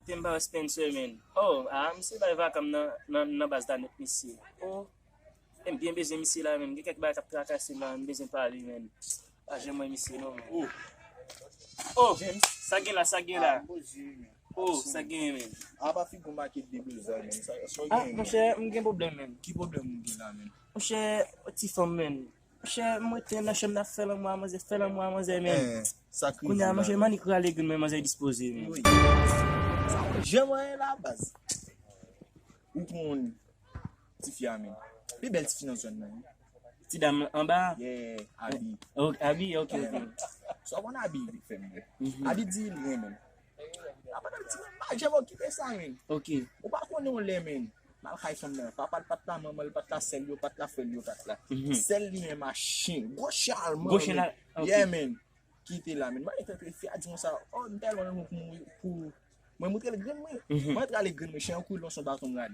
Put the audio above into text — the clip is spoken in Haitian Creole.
Temba Spenseur men. Oh, msi ba vakam nan base da net misi. Oh, bien besoin misi là men. Gen quelques ba k'ap tracasser là, besoin parler men. Ah, j'aime moi misi non. Oh, James, ça gen là. Oh, ça gen men. Aba fi pou market de besoin men. Ah, mon cher, m'gen problème men. Ki problem m'gen là men? Mon cher, ti femme men. Mon cher, moi te na chambre na faire moi manger men. Sakri. Kounya manger mani kwa les gun men manger disposer men. Oui. J'aimerais la base. Ou pour ti fia men. Pi belle ti nan zone nan. Ti dame en bas. Yeah, Abi. Oh, Abi, ok. So on Abi femme. Abi di li men. Apa ti ma j'avais occupé ça men. Ok. Ou pas connait on les men. Mal kay femme nan. Papa pat la maman pat la sel yo pat la fel yo pat la. Sel li men machin. Gros charme. Gauche là. Yeah men. Qui était là men. Moi était fait a dit ça. Oh tel on pour moi montrer le grain moi. Moi tra les grain mais chien coup dans son bâton là.